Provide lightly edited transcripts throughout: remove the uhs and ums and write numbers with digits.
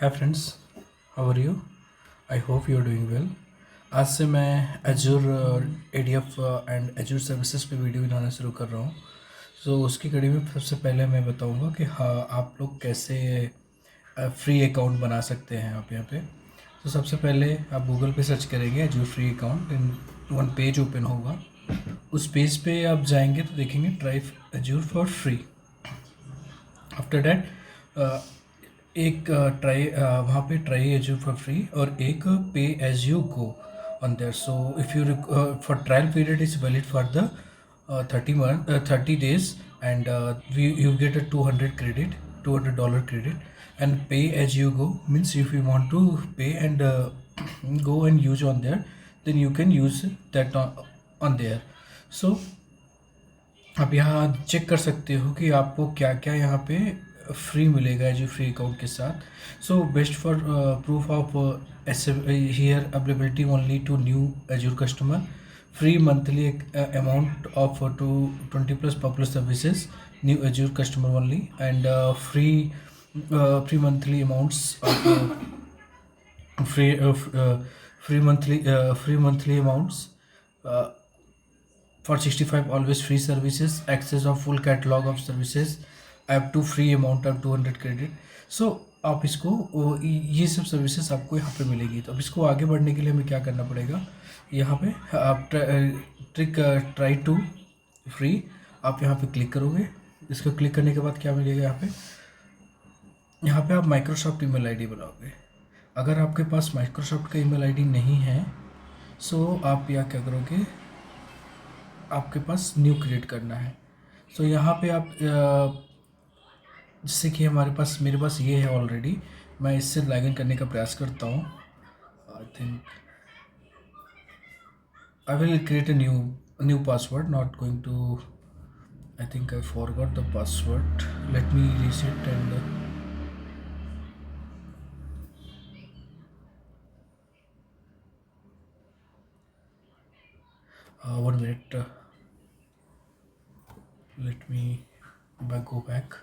Hi friends, how are you? I hope you are doing well. आज से मैं Azure ADF and Azure services पे video बनाना शुरू कर रहा हूँ। उसकी कड़ी में सबसे पहले मैं बताऊँगा कि हाँ, आप लोग कैसे फ्री अकाउंट बना सकते हैं आप यहाँ पे। सबसे पहले आप गूगल पे सर्च करेंगे Azure free account, in one page open होगा। उस पेज पे आप जाएंगे तो देखेंगे try Azure for free. After that एक ट्राई वहाँ पे ट्राई एजू फॉर फ्री और एक pay as you go on there. So if you for trial period is valid for the 30 days and you get a 200 credit, $200 credit. And pay as you go means if you want to pay and go and use on there, then you can use that on there. So आप यहाँ check कर सकते हो कि आपको क्या क्या यहाँ पे फ्री मिलेगा जो फ्री अकाउंट के साथ। Best for proof of here availability only to new Azure customer, free monthly amount of to 20+ popular services, new Azure customer only, and free monthly amounts of free monthly amounts for 65 always free services, access of full catalog of services, up to free amount of 200 credit. आप इसको ये सब services आपको यहाँ पे मिलेगी। तो अब इसको आगे बढ़ने के लिए हमें क्या करना पड़ेगा, यहाँ पे आप ट्रिक ट्राई टू फ्री, आप यहाँ पे क्लिक करोगे। इसको क्लिक करने के बाद क्या मिलेगा, यहाँ पे आप माइक्रोसॉफ्ट ईमेल आईडी बनाओगे। अगर आपके पास माइक्रोसॉफ्ट का ईमेल आईडी नहीं है, आप यहाँ क्या करोगे, आपके पास न्यू क्रिएट करना है। यहाँ पे आप जैसे कि मेरे पास ये है ऑलरेडी, मैं इससे लॉगिन करने का प्रयास करता हूँ। I think I will create a new password, not going to, I think I forgot the password, let me reset and 1 minute, let me go back,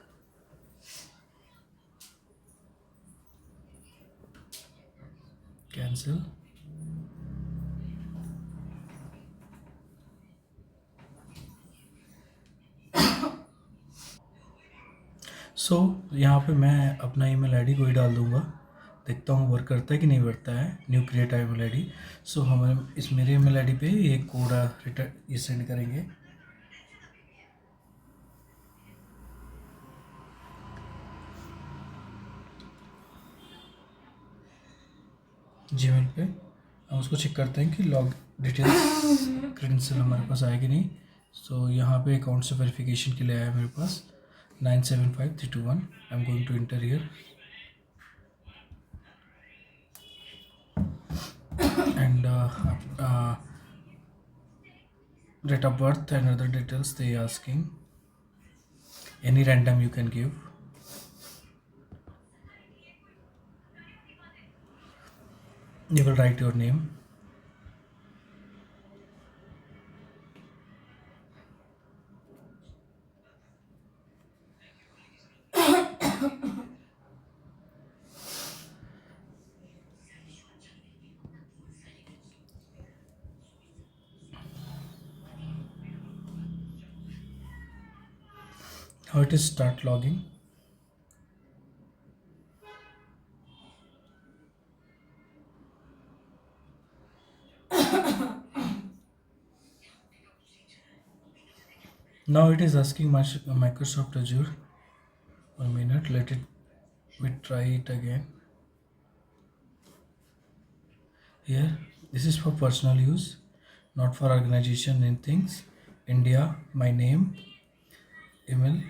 cancel. यहाँ पे मैं अपना ईमेल आईडी को ही डाल दूँगा, देखता हूँ वर्क करता है कि नहीं करता है। New create email ID. हम इस मेरे ईमेल आईडी पे ये कोड रिटर्न ये सेंड करेंगे। जीमेल पे हम उसको चेक करते हैं कि लॉग डिटेल्स क्रेडेंशियल हमारे पास आए कि नहीं। यहाँ पे अकाउंट से वेरिफिकेशन के लिए आया मेरे पास 975321। I am going to enter here and date of birth and other details they asking, any random you can give. You will write your name. How it is start logging. Now it is asking Microsoft Azure. 1 minute, we try it again. Here, this is for personal use, not for organization and things. India, my name, email.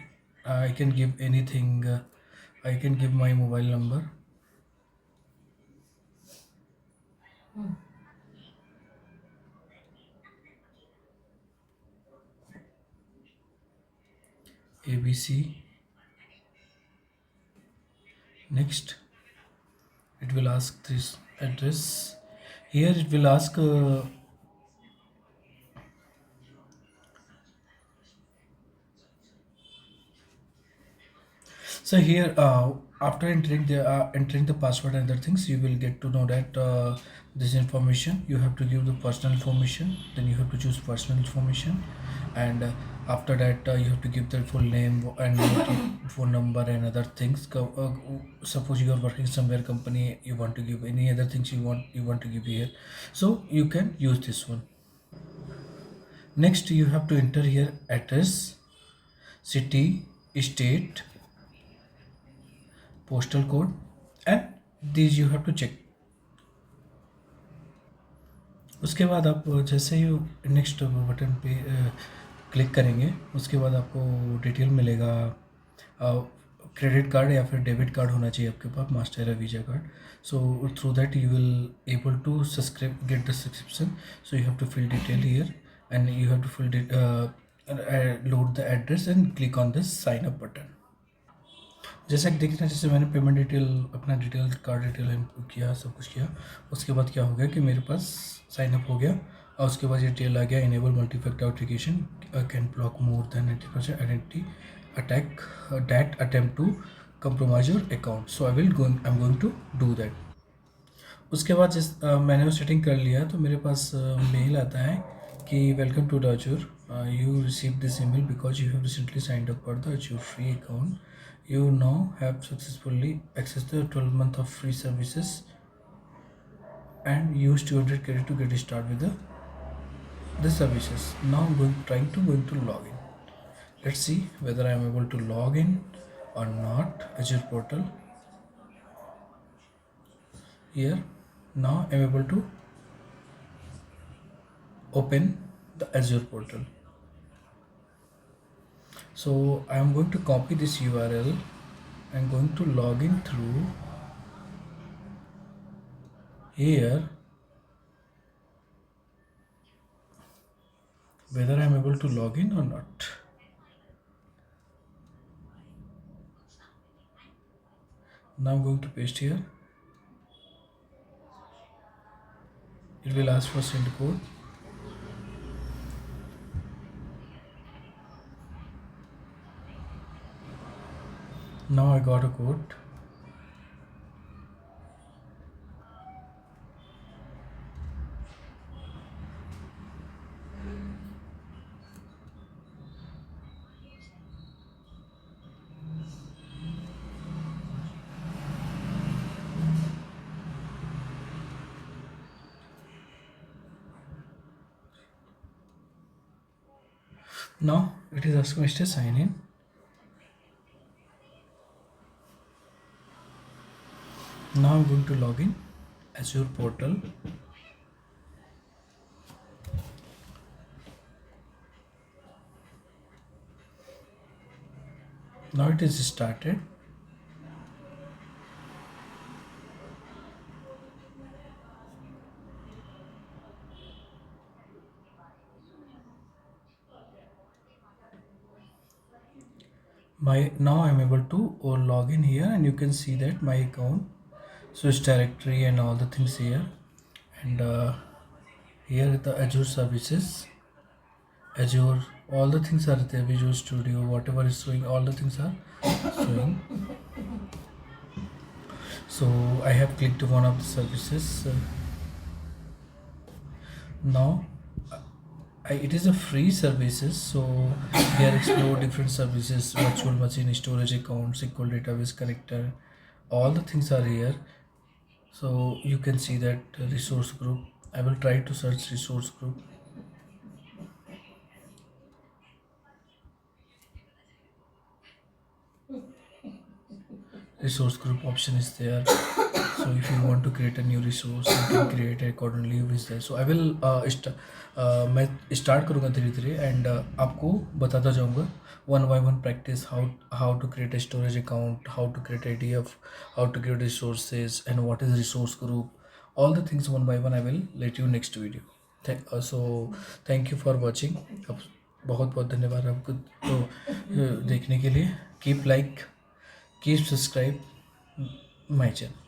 I can give anything. I can give my mobile number. ABC. Next, it will ask this address. Here it will ask here after entering the password and other things, you will get to know that this information you have to give the personal information. Then you have to choose personal information, and after that you have to give the full name and phone number and other things. Suppose you are working somewhere company, you want to give any other things you want to give here, so you can use this one. Next, you have to enter here address, city, state, postal code, and these you have to check. उसके बाद आप जैसे ही next button पे click करेंगे, उसके बाद आपको detail मिलेगा। क्रेडिट कार्ड या फिर डेबिट कार्ड होना चाहिए आपके पास, मास्टर या visa card. So through that you will able to subscribe, get the subscription. So you have to fill detail here and you have to fill load the address and click on this sign up button. जैसे कि देखना, जैसे मैंने payment detail, अपना detail, card detail input किया, सब कुछ किया। उसके बाद क्या हो गया कि मेरे पास साइन अप हो गया, और उसके बाद ये डिटेल आ गया, enable multi factor authentication can block more than 90% identity attack that attempt to compromise your account, so I'm going to do that। उसके बाद मैंने वो सेटिंग कर लिया, तो मेरे पास मेल आता है कि welcome to the Azure, you receive this email because you have recently signed up for the Azure free account. You now have successfully access the 12 month of free services and use 200 credit to get started with the services। Now I'm trying to log in। Let's see whether I am able to log in or not। Azure portal here। Now I'm able to open the Azure portal। So I am going to copy this URL and going to log in through here, whether I am able to log in or not। Now I'm going to paste here, it will ask for send code। Now I got a code। Now it is asking me to sign in। Now I'm going to log in Azure portal। Now it is started। Now I'm able to log in here, and you can see that my account, switch directory and all the things here, and here the Azure services, Azure, all the things are there, Visual Studio, whatever is showing, all the things are showing। So I have clicked one of the services। Now it is a free services, so here explore different services, virtual machine, storage account, SQL database connector, all the things are here। So you can see that resource group, I will try to search resource group। Resource group option is there। So if you want to create a new resource, you can create it accordingly with that। So I will मैं start करूँगा धीरे धीरे, and आपको बताता जाऊँगा one by one practice, how to create a storage account, how to create ADF, how to create resources, and what is resource group, all the things one by one I will let you next video। So thank you for watching। अब बहुत बहुत धन्यवाद आपको तो देखने के लिए। Keep like, keep subscribe my channel।